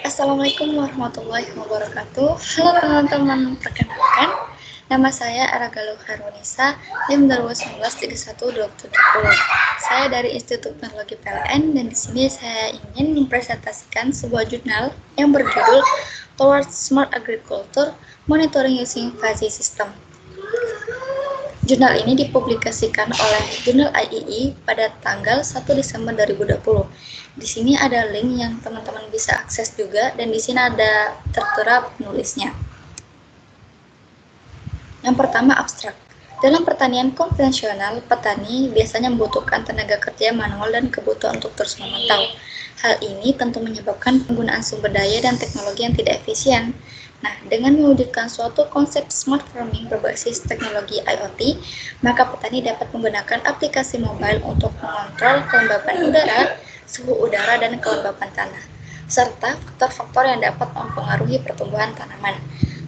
Assalamualaikum warahmatullahi wabarakatuh. Halo teman-teman, perkenalkan nama saya Aragaluh Harunisa, NIM 2019 Saya dari Institut Teknologi PLN dan di sini saya ingin mempresentasikan sebuah jurnal yang berjudul Towards Smart Agriculture Monitoring Using Fuzzy System. Jurnal ini dipublikasikan oleh Jurnal IEE pada tanggal 1 Desember 2020. Di sini ada link yang teman-teman bisa akses juga dan di sini ada tertera penulisnya. Yang pertama, abstrak. Dalam pertanian konvensional, petani biasanya membutuhkan tenaga kerja manual dan kebutuhan untuk terus memantau. Hal ini tentu menyebabkan penggunaan sumber daya dan teknologi yang tidak efisien. Nah, dengan mewujudkan suatu konsep smart farming berbasis teknologi IoT, maka petani dapat menggunakan aplikasi mobile untuk mengontrol kelembapan udara, suhu udara, dan kelembapan tanah, serta faktor-faktor yang dapat mempengaruhi pertumbuhan tanaman.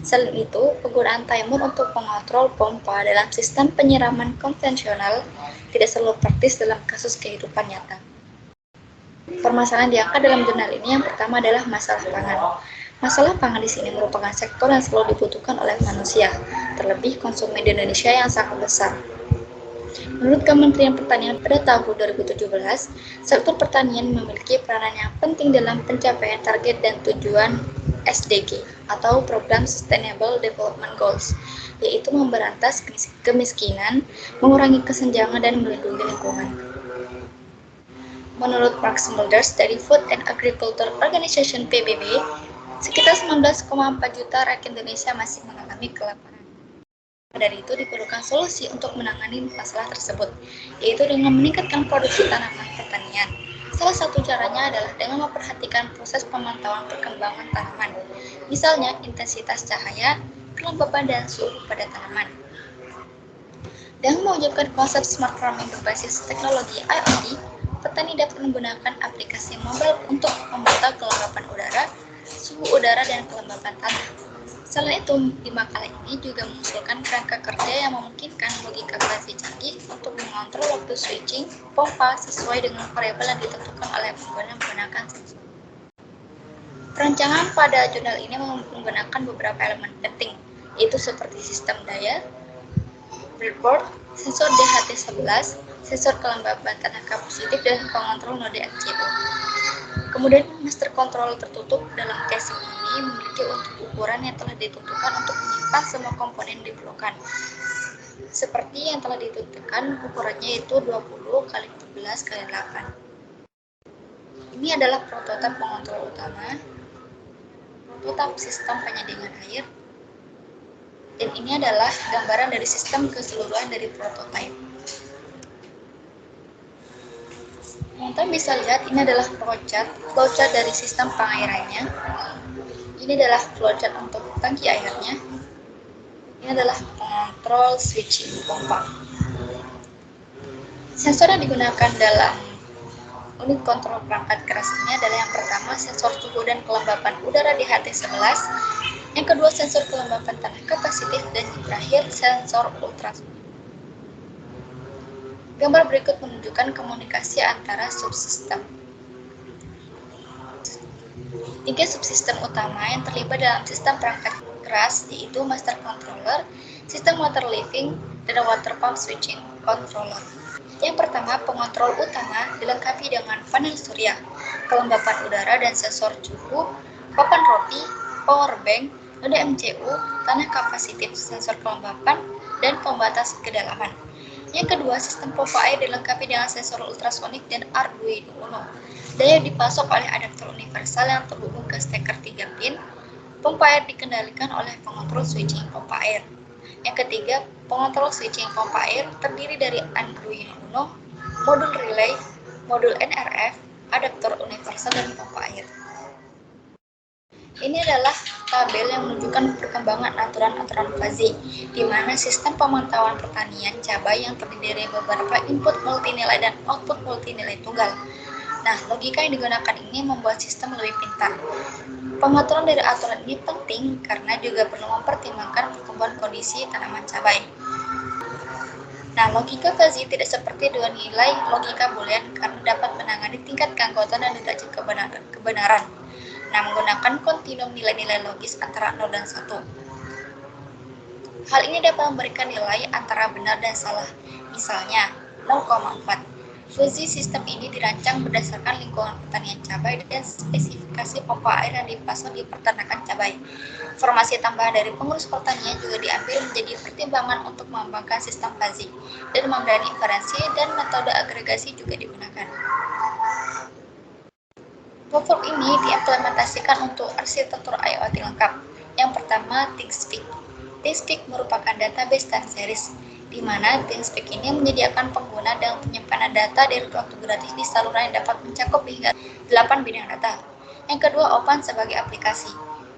Selain itu, penggunaan timer untuk mengontrol pompa dalam sistem penyiraman konvensional tidak selalu praktis dalam kasus kehidupan nyata. Permasalahan diangkat dalam jurnal ini yang pertama adalah masalah pangan. Masalah pangan di sini merupakan sektor yang selalu dibutuhkan oleh manusia, terlebih konsumen di Indonesia yang sangat besar. Menurut Kementerian Pertanian pada tahun 2017, sektor pertanian memiliki peranan yang penting dalam pencapaian target dan tujuan SDG atau Program Sustainable Development Goals, yaitu memberantas kemiskinan, mengurangi kesenjangan, dan melindungi lingkungan. Menurut Mark Smulders dari Food and Agriculture Organization PBB, sekitar 19,4 juta rakyat Indonesia masih mengalami kelaparan. Dari itu diperlukan solusi untuk menangani masalah tersebut, yaitu dengan meningkatkan produksi tanaman pertanian. Salah satu caranya adalah dengan memperhatikan proses pemantauan perkembangan tanaman, misalnya intensitas cahaya, kelembapan, dan suhu pada tanaman. Dengan mewujudkan konsep smart farming berbasis teknologi IoT, petani dapat menggunakan aplikasi mobile untuk memantau kelembapan udara, suhu udara, dan kelembapan tanah. Selain itu, di makalah ini juga mengusulkan kerangka kerja yang memungkinkan logika fuzzy canggih untuk mengontrol waktu switching pompa sesuai dengan variabel yang ditentukan oleh pengguna menggunakan sensor. Perancangan pada jurnal ini menggunakan beberapa elemen penting, yaitu seperti sistem daya, breadboard, sensor DHT11, sensor kelembaban tanah positif, dan pengontrol node MCU. Kemudian master control tertutup dalam casing ini memiliki ukuran yang telah ditentukan untuk menyimpan semua komponen yang diperlukan. Seperti yang telah ditentukan, ukurannya yaitu 20 x 14 x 8. Ini adalah prototip pengontrol utama, prototip sistem penyedingan air, dan ini adalah gambaran dari sistem keseluruhan dari prototipe. Teman-teman bisa lihat ini adalah flowchart dari sistem pengairannya. Ini adalah flowchart untuk tangki airnya. Ini adalah pengontrol switching pompa. Sensor yang digunakan dalam unit kontrol perangkat keras ini adalah yang pertama sensor suhu dan kelembapan udara DHT11, yang kedua sensor kelembapan tanah kapasitif, dan yang terakhir sensor ultrasonik. Gambar berikut menunjukkan komunikasi antara subsistem. 3 subsistem utama yang terlibat dalam sistem perangkat keras yaitu master controller, sistem water leveling, dan water pump switching controller. Yang pertama, pengontrol utama dilengkapi dengan panel surya, kelembapan udara dan sensor suhu, papan roti, power bank, node MCU, tanah kapasitif, sensor kelembapan, dan pembatas kedalaman. Yang kedua, sistem pompa air dilengkapi dengan sensor ultrasonik dan Arduino Uno. Daya dipasok oleh adaptor universal yang terhubung ke steker 3 pin. Pompa air dikendalikan oleh pengontrol switching pompa air. Yang ketiga, pengontrol switching pompa air terdiri dari Arduino Uno, modul relay, modul NRF, adaptor universal, dan pompa air. Ini adalah tabel yang menunjukkan perkembangan aturan-aturan fuzzy, di mana sistem pemantauan pertanian cabai yang terdiri dari beberapa input multinilai dan output multinilai tunggal. Nah, logika yang digunakan ini membuat sistem lebih pintar. Pengaturan dari aturan ini penting karena juga perlu mempertimbangkan pertumbuhan kondisi tanaman cabai. Nah, logika fuzzy tidak seperti dua nilai logika boolean karena dapat menangani tingkat keanggotaan dan derajat kebenaran. Nah, menggunakan kontinum nilai-nilai logis antara 0 dan 1. Hal ini dapat memberikan nilai antara benar dan salah. Misalnya, 0,4. Fuzzy sistem ini dirancang berdasarkan lingkungan pertanian cabai dan spesifikasi pompa air yang dipasang di peternakan cabai. Informasi tambahan dari pengurus pertanian juga diambil menjadi pertimbangan untuk mengembangkan sistem fuzzy, dan memberi inferensi dan metode agregasi juga digunakan. Platform ini diimplementasikan untuk arsitektur IoT lengkap. Yang pertama, ThinkSpeak. ThinkSpeak merupakan database time series, di mana ThinkSpeak ini menyediakan pengguna dengan penyimpanan data dari waktu gratis di saluran yang dapat mencakup hingga 8 bidang data. Yang kedua, Open sebagai aplikasi.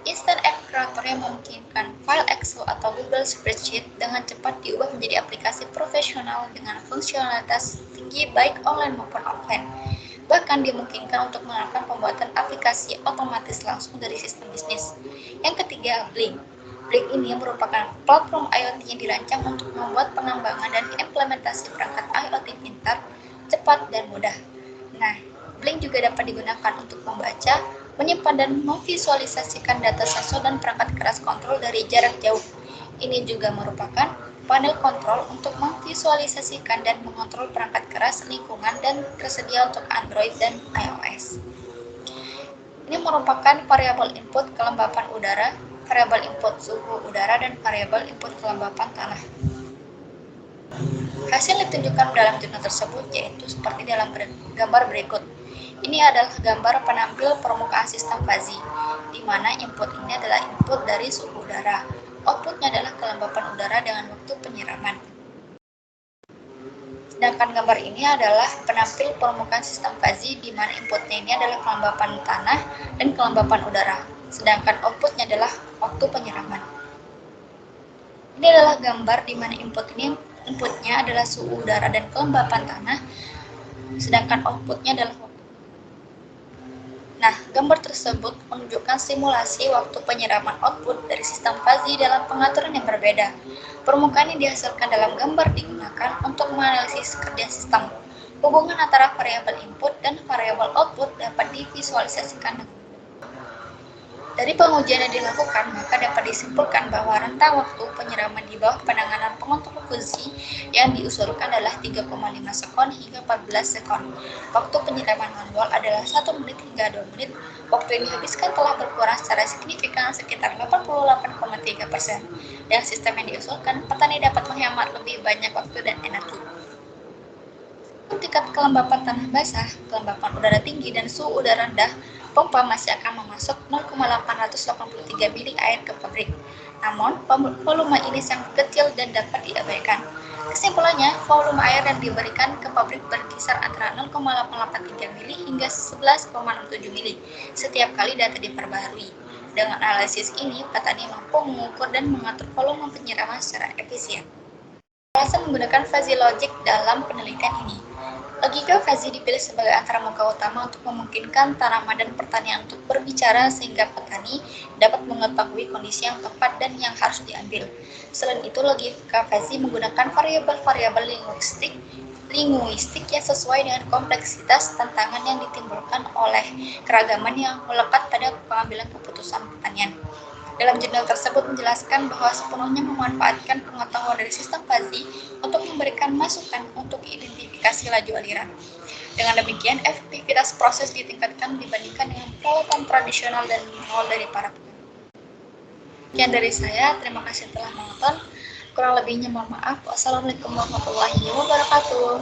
Instant App Creator yang memungkinkan file Excel atau Google Spreadsheet dengan cepat diubah menjadi aplikasi profesional dengan fungsionalitas tinggi baik online maupun offline. Bahkan dimungkinkan untuk melakukan pembuatan aplikasi otomatis langsung dari sistem bisnis. Yang ketiga, Blink. Blink ini merupakan platform IoT yang dirancang untuk membuat pengembangan dan implementasi perangkat IoT pintar, cepat, dan mudah. Nah, Blink juga dapat digunakan untuk membaca, menyimpan, dan memvisualisasikan data sensor dan perangkat keras kontrol dari jarak jauh. Ini juga merupakan panel kontrol untuk memvisualisasikan dan mengontrol perangkat keras lingkungan dan tersedia untuk Android dan iOS. Ini merupakan variabel input kelembapan udara, variabel input suhu udara, dan variabel input kelembapan tanah. Hasil ditunjukkan dalam jurnal tersebut yaitu seperti dalam gambar berikut. Ini adalah gambar penampil permukaan sistem fuzzy, di mana input ini adalah input dari suhu udara. Outputnya adalah kelembapan udara dengan waktu penyiraman. Sedangkan gambar ini adalah penampil permukaan sistem fuzzy, di mana inputnya ini adalah kelembapan tanah dan kelembapan udara. Sedangkan outputnya adalah waktu penyiraman. Ini adalah gambar di mana inputnya adalah suhu udara dan kelembapan tanah, sedangkan outputnya adalah waktu. Nah, gambar tersebut menunjukkan simulasi waktu penyiraman output dari sistem fuzzy dalam pengaturan yang berbeda. Permukaan yang dihasilkan dalam gambar digunakan untuk menganalisis kerja sistem. Hubungan antara variabel input dan variabel output dapat divisualisasikan. Dari pengujian yang dilakukan, maka dapat disimpulkan bahwa rentang waktu penyiraman di bawah penanganan pengontrol fuzzy yang diusulkan adalah 3,5 sekon hingga 14 sekon. Waktu penyiraman manual adalah 1 menit hingga 2 menit. Waktu yang dihabiskan telah berkurang secara signifikan sekitar 88,3%. Dengan sistem yang diusulkan, petani dapat menghemat lebih banyak waktu dan energi. Tingkat kelembapan tanah basah, kelembapan udara tinggi, dan suhu udara rendah, pompa masih akan memasok 0,883 mili air ke pabrik. Namun, volume ini sangat kecil dan dapat diabaikan. Kesimpulannya, volume air yang diberikan ke pabrik berkisar antara 0,883 mili hingga 11,67 mili setiap kali data diperbaharui. Dengan analisis ini, petani mampu mengukur dan mengatur volume penyiraman secara efisien. Alasan menggunakan fuzzy logic dalam penelitian ini. Logika fuzzy dipilih sebagai antarmuka utama untuk memungkinkan tanaman dan pertanian untuk berbicara sehingga petani dapat mengetahui kondisi yang tepat dan yang harus diambil. Selain itu, logika fuzzy menggunakan variabel-variabel linguistik yang sesuai dengan kompleksitas tantangan yang ditimbulkan oleh keragaman yang melekat pada pengambilan keputusan pertanian. Dalam jurnal tersebut menjelaskan bahwa sepenuhnya memanfaatkan pengetahuan dari sistem fuzzy untuk memberikan masukan untuk identifikasi laju aliran. Dengan demikian, efektivitas proses ditingkatkan dibandingkan dengan perawatan tradisional dan manual dari para petani. Sekian dari saya, terima kasih telah menonton. Kurang lebihnya mohon maaf. Wassalamualaikum warahmatullahi wabarakatuh.